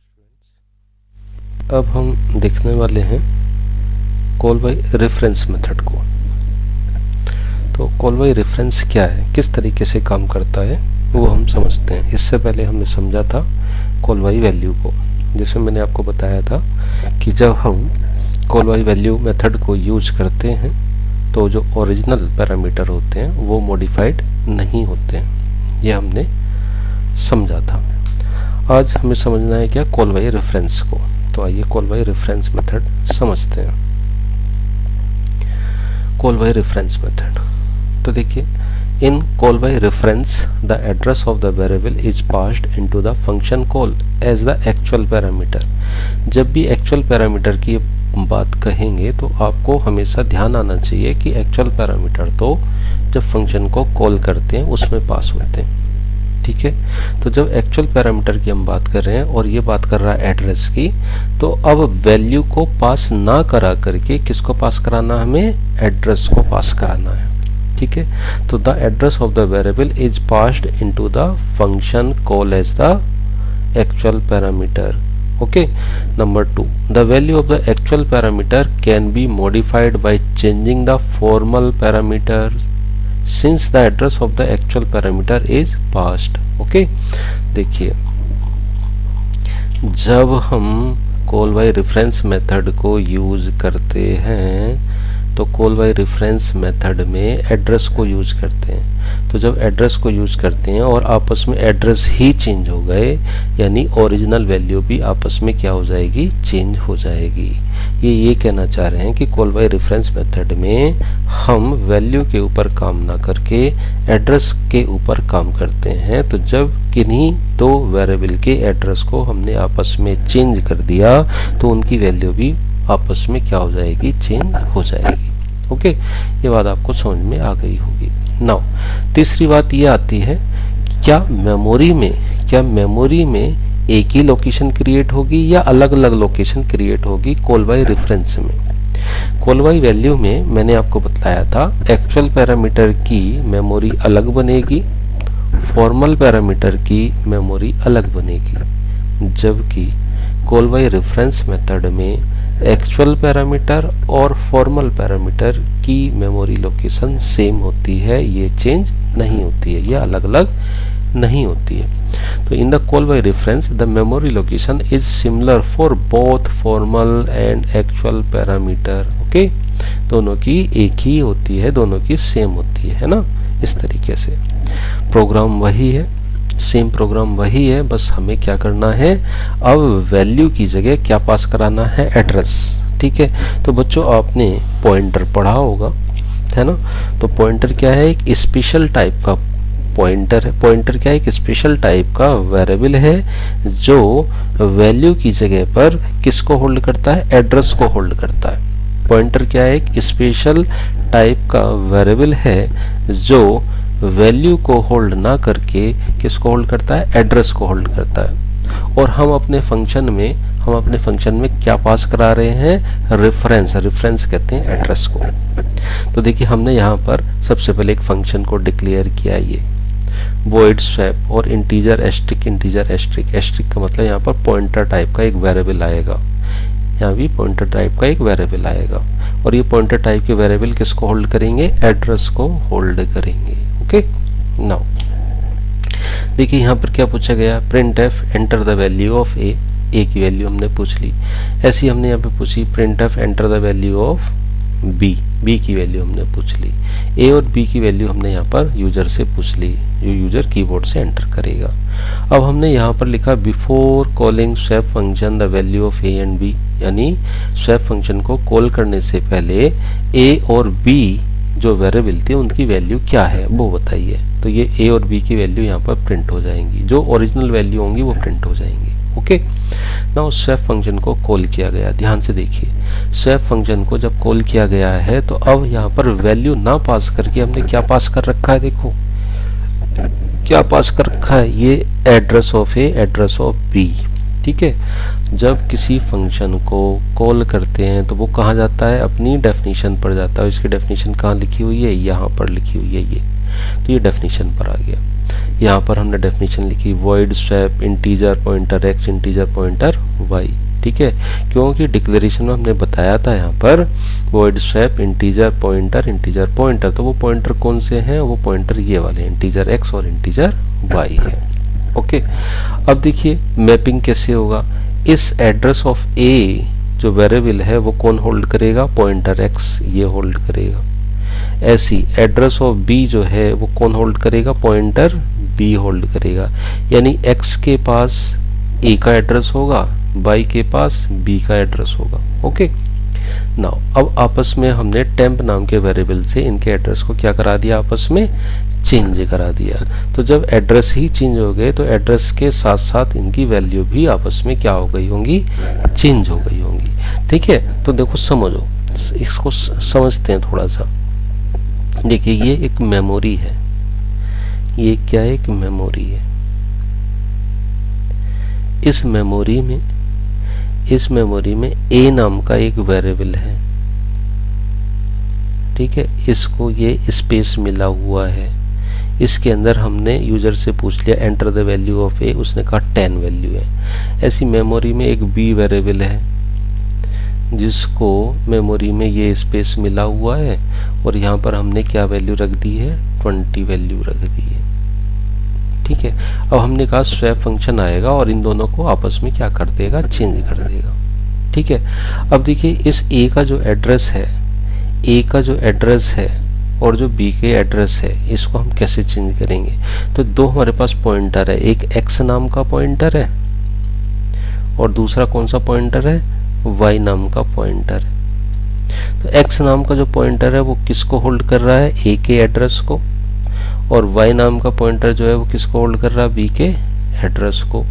Students, अब हम देखने वाले हैं कॉल बाय रेफरेंस मेथड को। तो कॉल बाय रेफरेंस क्या है, किस तरीके से काम करता है, वो हम समझते हैं। इससे पहले हमने समझा था कॉल बाय वैल्यू को, जैसे मैंने आपको बताया था कि जब हम कॉल बाय वैल्यू मेथड को यूज करते हैं तो जो ओरिजिनल पैरामीटर होते हैं वो मॉडिफाइड नहीं होते हैं, ये हमने समझा था। आज हमें समझना है क्या, कॉल बाय रेफरेंस को। तो आइए कॉल बाय रेफरेंस मेथड समझते हैं। कॉल बाय रेफरेंस मेथड, तो देखिए, in call by reference the address of the variable is passed into the function call as the actual parameter. जब भी एक्चुअल पैरामीटर की बात कहेंगे तो आपको हमेशा ध्यान आना चाहिए कि एक्चुअल पैरामीटर तो जब फंक्शन को कॉल करते हैं उसमें पास होते हैं, ठीक है। तो जब एक्चुअल पैरामीटर की हम बात कर रहे हैं और ये बात कर रहा है एड्रेस की, तो अब वैल्यू को पास ना करा करके किसको पास कराना, हमें एड्रेस को पास कराना है, ठीक है। तो the address of the variable is passed into the function call as the actual parameter. Okay, number 2, the value of the actual parameter can be modified by changing the formal parameter since the address of the actual parameter is passed। Okay, देखिए, जब हम call by reference method को use करते हैं तो call by reference method में address को use करते हैं। तो जब एड्रेस को यूज करते हैं और आपस में एड्रेस ही चेंज हो गए, यानी ओरिजिनल वैल्यू भी आपस में क्या हो जाएगी, चेंज हो जाएगी। ये कहना चाह रहे हैं कि कॉल बाय रेफरेंस मेथड में हम वैल्यू के ऊपर काम ना करके एड्रेस के ऊपर काम करते हैं। तो जब किन्हीं दो वेरिएबल के एड्रेस को हमने आपस में चेंज कर दिया तो उनकी वैल्यू भी आपस में क्या हो जाएगी, चेंज हो जाएगी। ओके, ये बात आपको समझ में आ गई होगी। नाउ तीसरी बात ये आती है, क्या मेमोरी में एक ही लोकेशन क्रिएट होगी या अलग अलग लोकेशन क्रिएट होगी कॉल बाय रेफरेंस में। कॉल बाय वैल्यू में मैंने आपको बताया था एक्चुअल पैरामीटर की मेमोरी अलग बनेगी, फॉर्मल पैरामीटर की मेमोरी अलग बनेगी, जबकि कॉल बाय रेफरेंस मेथड में एक्चुअल पैरामीटर और फॉर्मल पैरामीटर की मेमोरी लोकेशन सेम होती है, ये चेंज नहीं होती है, ये अलग अलग नहीं होती है। तो in the call by reference the memory location is similar for both formal and actual parameter. Okay, दोनों की एक ही होती है, दोनों की सेम होती है ना। इस तरीके से प्रोग्राम वही है, सेम प्रोग्राम वही है, बस हमें क्या करना है, अब वैल्यू की जगह क्या पास कराना है, एड्रेस, ठीक है। तो बच्चों आपने पॉइंटर पढ़ा होगा, है ना। तो पॉइंटर क्या है, एक स्पेशल टाइप का पॉइंटर है। पॉइंटर क्या है, एक स्पेशल टाइप का वेरिएबल है जो वैल्यू की जगह पर किसको होल्ड करता है, एड्रेस को होल्ड करता है। पॉइंटर क्या है, एक स्पेशल टाइप का वेरिएबल है जो वैल्यू को होल्ड ना करके किसको होल्ड करता है, एड्रेस को होल्ड करता है। और हम अपने फंक्शन में क्या पास करा रहे हैं, रेफरेंस कहते हैं एड्रेस को। तो देखिए, हमने यहाँ पर सबसे पहले एक फंक्शन को डिक्लेयर किया, ये void swap और इंटीजर एस्ट्रिक का मतलब यहाँ पर पॉइंटर टाइप का एक वेरिएबल आएगा, यहाँ भी पॉइंटर टाइप का एक वेरिएबल आएगा। और ये पॉइंटर टाइप के वेरिएबल किसको होल्ड करेंगे, एड्रेस को होल्ड करेंगे। ओके, नाउ देखिए यहाँ पर क्या पूछा गया, print F enter the value of a की वैल्यू हमने पूछ ली। ऐसी हमने यहाँ पे पूछी print F enter the value of b की वैल्यू हमने पूछ ली। ए और बी की वैल्यू हमने यहाँ पर यूजर से पूछ ली, जो यूजर कीबोर्ड से एंटर करेगा। अब हमने यहाँ पर लिखा before calling swap function the value of a and b, यानी स्वैप फंक्शन को कॉल करने से पहले ए और बी जो वेरिएबल थे उनकी वैल्यू क्या है वो बताइए। तो ये ए और बी की वैल्यू यहाँ पर प्रिंट हो जाएंगी, जो ओरिजिनल वैल्यू होंगी वो प्रिंट हो जाएंगी। ओके, नाउ स्वैप फंक्शन को कॉल किया गया, ध्यान से देखिए, स्वैप फंक्शन को जब कॉल किया गया है तो अब यहाँ पर वैल्यू ना पास करके हमने क्या पास कर रखा है, देखो क्या पास कर रखा है, ये address of a, address of b, ठीक है। जब किसी फंक्शन को कॉल करते हैं तो वो कहाँ जाता है, अपनी डेफिनेशन पर जाता है। इसकी डेफिनेशन कहाँ लिखी हुई है, यहाँ पर लिखी हुई है ये, तो ये डेफिनेशन पर आ गया। यहाँ पर हमने डेफिनेशन लिखी void swap integer pointer x integer pointer y, ठीक है, क्योंकि डिक्लेरेशन में हमने बताया था यहाँ पर void swap इंटीजर पॉइंटर, तो वो पॉइंटर कौन से हैं, वो पॉइंटर ये वाले इंटीजर x और इंटीजर y है। ओके, अब देखिए मैपिंग कैसे होगा। इस एड्रेस ऑफ a जो वेरिएबल है वो कौन होल्ड करेगा, पॉइंटर x ये होल्ड करेगा। ऐसी एड्रेस ऑफ b जो है वो कौन होल्ड करेगा, पॉइंटर b होल्ड करेगा। यानी x के पास a का एड्रेस होगा, y के पास b का एड्रेस होगा। ओके, नाउ अब आपस में हमने टेम्प नाम के वेरिएबल से इनके एड्रेस को क्या करा दिया, आपस में चेंज करा दिया। तो जब एड्रेस ही चेंज हो गए तो एड्रेस के साथ साथ इनकी वैल्यू भी आपस में क्या हो गई होंगी, चेंज हो गई होंगी। ठीक है, तो देखो समझो, इसको समझते हैं थोड़ा सा। देखिए ये एक मेमोरी है, ये क्या है, एक मेमोरी है। इस मेमोरी में a नाम का एक वेरिएबल है, ठीक है, इसको ये स्पेस मिला हुआ है। इसके अंदर हमने यूजर से पूछ लिया enter the value of a, उसने कहा 10 वैल्यू है। ऐसी मेमोरी में एक b वेरिएबल है जिसको मेमोरी में ये स्पेस मिला हुआ है और यहाँ पर हमने क्या वैल्यू रख दी है, 20 वैल्यू रख दी है। ठीक है, अब हमने कहा स्वैप फंक्शन आएगा और इन दोनों को आपस में क्या कर देगा, चेंज कर देगा। ठीक है, अब देखिए इस a का जो एड्रेस है और जो b के एड्रेस है इसको हम कैसे चेंज करेंगे। तो दो हमारे पास पॉइंटर है, एक x नाम का पॉइंटर है और दूसरा कौन सा पॉइंटर है, y नाम का पॉइंटर है। तो x नाम का जो पॉइंटर है वो किसको होल्ड कर रहा है, a के एड्रेस को, और y नाम का पॉइंटर जो है वो किसको होल्ड कर रहा है, b के एड्रेस को।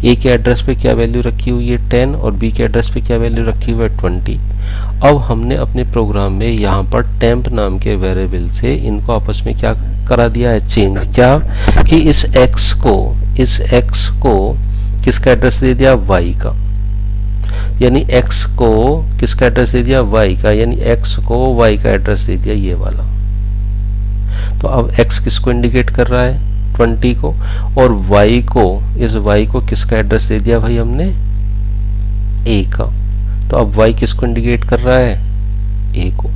a के एड्रेस पे क्या वैल्यू रखी हुई है 10 और b के एड्रेस पे क्या वैल्यू रखी हुई है 20। अब हमने अपने प्रोग्राम में यहाँ पर टेम्प नाम के वेरिएबल से इनको आपस में क्या करा दिया है, चेंज। क्या कि इस x को किसका एड्रेस दे दिया, y का, यानी x को किसका एड्रेस दे दिया, y का, यानी x को y का एड्रेस दे दिया ये वाला। तो अब x किसको इंडिकेट कर रहा है, 20 को, और इस y को किसका एड्रेस दे दिया भाई हमने, a का। तो अब y किसको इंडिकेट कर रहा है, a को।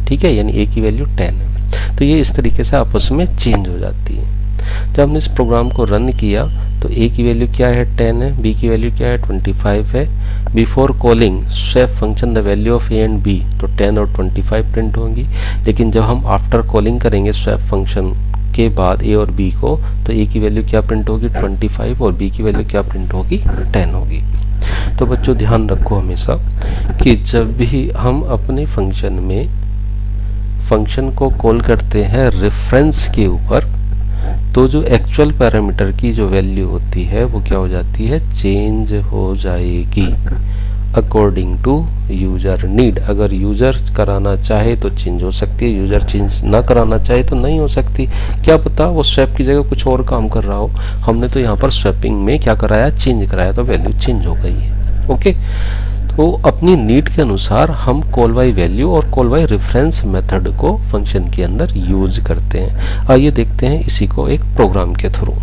ठीक है, यानी a की वैल्यू 10 है। तो ये इस तरीके से आपस में चेंज हो जाती है। जब हमने इस प्रोग्राम को रन किया तो a की वैल्यू क्या है, 10 है, b की वैल्यू क्या है, 25 है। Before calling swap function the value of a and b, तो 10 और 25 प्रिंट होंगी। लेकिन जब हम आफ्टर कॉलिंग करेंगे स्वैप फंक्शन के बाद a और b को, तो a की वैल्यू क्या प्रिंट होगी, 25, और b की वैल्यू क्या प्रिंट होगी, 10 होगी। तो बच्चों ध्यान रखो हमेशा कि जब भी हम अपने फंक्शन को कॉल करते हैं रेफरेंस के ऊपर, तो जो एक्चुअल पैरामीटर की जो वैल्यू होती है वो क्या हो जाती है, चेंज हो जाएगी अकॉर्डिंग टू यूजर नीड। अगर यूजर कराना चाहे तो चेंज हो सकती है, यूजर चेंज ना कराना चाहे तो नहीं हो सकती। क्या पता वो स्वैप की जगह कुछ और काम कर रहा हो, हमने तो यहाँ पर स्वैपिंग में क्या कराया, चेंज कराया, तो वैल्यू चेंज हो गई है। ओके, तो अपनी नीड के अनुसार हम कॉल बाय वैल्यू और कॉल बाय रेफरेंस मेथड को फंक्शन के अंदर यूज करते हैं। आइए देखते हैं इसी को एक प्रोग्राम के थ्रू।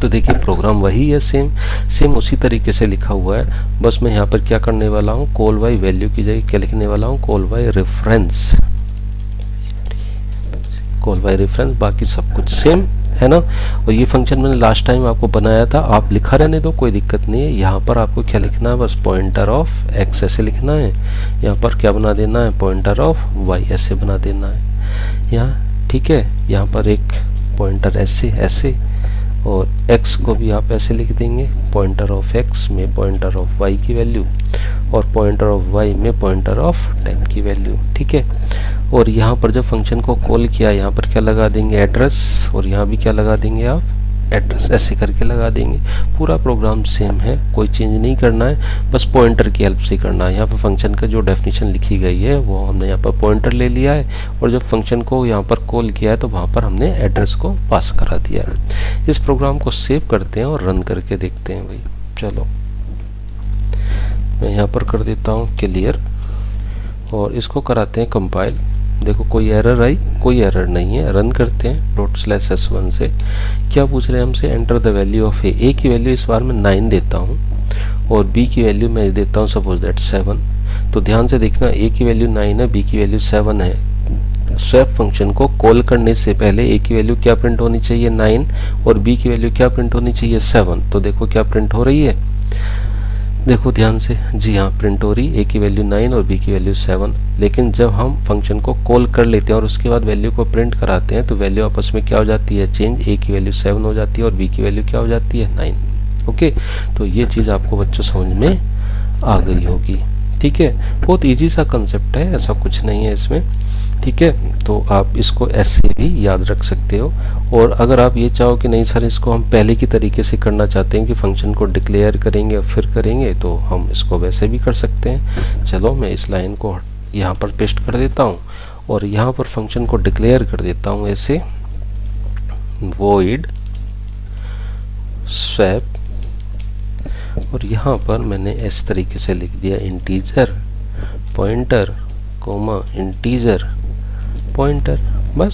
तो देखिए प्रोग्राम वही है, सेम उसी तरीके से लिखा हुआ है। बस मैं यहाँ पर क्या करने वाला हूँ, कॉल बाय वैल्यू की जगह क्या लिखने वाला हूँ, कॉल बाय रेफरेंस। बाकी सब कुछ सेम है ना। और ये फंक्शन मैंने लास्ट टाइम आपको बनाया था, आप लिखा रहने दो, कोई दिक्कत नहीं है। यहाँ पर आपको क्या लिखना है, बस पॉइंटर ऑफ एक्स ऐसे लिखना है। यहाँ पर क्या बना देना है, पॉइंटर ऑफ वाई ऐसे बना देना है यहाँ। ठीक है, यहाँ पर एक पॉइंटर ऐसे और x को भी आप ऐसे लिख देंगे, पॉइंटर ऑफ x में पॉइंटर ऑफ y की वैल्यू और पॉइंटर ऑफ y में पॉइंटर ऑफ टेम्प की वैल्यू। ठीक है, और यहाँ पर जब फंक्शन को कॉल किया यहाँ पर क्या लगा देंगे, एड्रेस, और यहाँ भी क्या लगा देंगे आप, एड्रेस, ऐसे करके लगा देंगे। पूरा प्रोग्राम सेम है, कोई चेंज नहीं करना है, बस पॉइंटर की हेल्प से करना है। यहाँ पर फंक्शन का जो डेफिनेशन लिखी गई है वो हमने यहाँ पर पॉइंटर ले लिया है, और जब फंक्शन को यहाँ पर कॉल किया है तो वहाँ पर हमने एड्रेस को पास करा दिया है। इस प्रोग्राम को सेव करते हैं और रन करके देखते हैं भाई। चलो मैं यहाँ पर कर देता हूँ क्लियर और इसको कराते हैं कंपाइल। देखो कोई एरर आई, कोई एरर नहीं है। रन करते हैं ./s1 से। क्या पूछ रहे हैं हमसे? Enter the value of a की वैल्यू इस बार मैं 9 देता हूँ और बी की वैल्यू मैं देता हूँ सपोज दैट 7। तो ध्यान से देखना, ए की वैल्यू 9 है, बी की वैल्यू 7 है। स्वैप फंक्शन को कॉल करने से पहले ए की वैल्यू क्या प्रिंट होनी चाहिए? 9 और बी की वैल्यू क्या प्रिंट होनी चाहिए? 7। तो देखो क्या प्रिंट हो रही है, देखो ध्यान से, जी हाँ प्रिंट हो रही, ए की वैल्यू 9 और बी की वैल्यू 7। लेकिन जब हम फंक्शन को कॉल कर लेते हैं और उसके बाद वैल्यू को प्रिंट कराते हैं तो वैल्यू आपस में क्या हो जाती है? चेंज। ए की वैल्यू 7 हो जाती है और बी की वैल्यू क्या हो जाती है? 9। ओके, तो ये चीज़ आपको बच्चों समझ में आ गई होगी। ठीक है, बहुत इजी सा कंसेप्ट है, ऐसा कुछ नहीं है इसमें। ठीक है, तो आप इसको ऐसे भी याद रख सकते हो। और अगर आप ये चाहो कि नहीं सर इसको हम पहले की तरीके से करना चाहते हैं कि फंक्शन को डिक्लेयर करेंगे और फिर करेंगे, तो हम इसको वैसे भी कर सकते हैं। चलो मैं इस लाइन को यहाँ पर पेस्ट कर देता हूँ और यहाँ पर फंक्शन को डिक्लेयर कर देता हूँ ऐसे, void swap, और यहाँ पर मैंने इस तरीके से लिख दिया integer pointer comma integer pointer, बस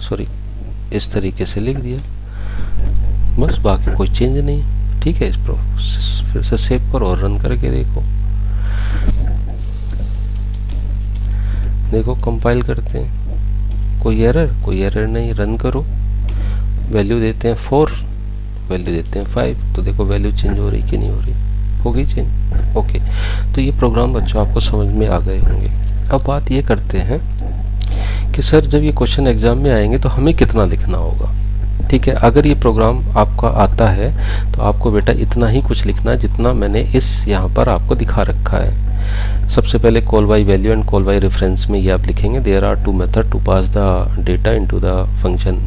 सॉरी इस तरीके से लिख दिया, बस बाकी कोई चेंज नहीं। ठीक है, इस प्रोसेस फिर से सेव करो और रन करके देखो। देखो कंपाइल करते हैं, कोई एरर नहीं। रन करो, वैल्यू देते हैं 4, वैल्यू देते हैं 5, तो देखो वैल्यू चेंज हो रही कि नहीं हो रही? हो गई चेंज। ओके, तो ये प्रोग्राम बच्चों आपको समझ में आ गए होंगे। अब बात ये करते हैं कि सर जब ये क्वेश्चन एग्जाम में आएंगे तो हमें कितना लिखना होगा। ठीक है, अगर ये प्रोग्राम आपका आता है तो आपको बेटा इतना ही कुछ लिखना है जितना मैंने इस यहाँ पर आपको दिखा रखा है। सबसे पहले call by value and call by reference में ये आप लिखेंगे there are 2 method to pass the data into the function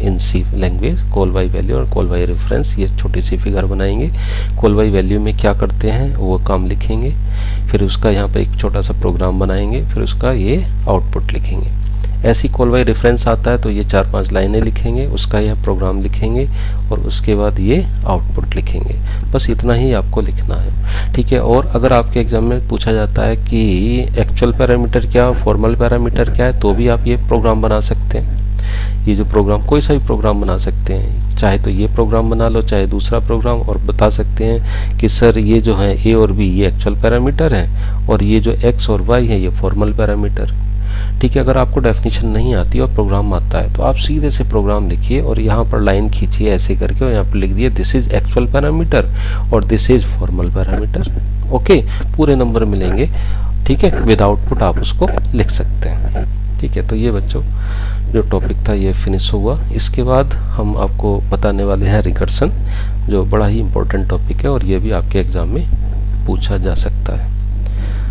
in C language, call by value और कॉल बाय रेफरेंस। ये छोटी सी फिगर बनाएंगे। कॉल बाय वैल्यू में क्या करते हैं वो काम लिखेंगे, फिर उसका यहाँ पर एक छोटा सा प्रोग्राम बनाएंगे, फिर उसका ये आउटपुट लिखेंगे। ऐसी कॉल बाय रेफरेंस आता है तो ये 4-5 लाइनें लिखेंगे, उसका यह प्रोग्राम लिखेंगे और उसके बाद ये आउटपुट लिखेंगे। बस इतना ही आपको लिखना है। ठीक है, और अगर आपके एग्जाम में पूछा जाता है कि एक्चुअल पैरामीटर क्या, फॉर्मल पैरामीटर क्या है, तो भी आप ये प्रोग्राम बना सकते हैं। ये जो प्रोग्राम, कोई सा भी प्रोग्राम बना सकते हैं, चाहे तो ये प्रोग्राम बना लो चाहे दूसरा प्रोग्राम, और बता सकते हैं कि सर ये जो है ए और बी ये एक्चुअल पैरामीटर है और ये जो एक्स और वाई है ये फॉर्मल पैरामीटर। ठीक है, अगर आपको डेफिनेशन नहीं आती और प्रोग्राम आता है तो आप सीधे से प्रोग्राम लिखिए और यहाँ पर लाइन खींचिए ऐसे करके और यहाँ पर लिख दिए दिस इज एक्चुअल पैरामीटर और this is formal parameter. Okay, पूरे नंबर मिलेंगे। ठीक है, विद आउटपुट आप उसको लिख सकते हैं। ठीक है, तो ये बच्चों जो टॉपिक था ये फिनिश हुआ। इसके बाद हम आपको बताने वाले हैं रिकर्सन, जो बड़ा ही इम्पोर्टेंट टॉपिक है और ये भी आपके एग्जाम में पूछा जा सकता है।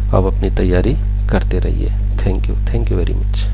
आप अपनी तैयारी करते रहिए। Thank you very much.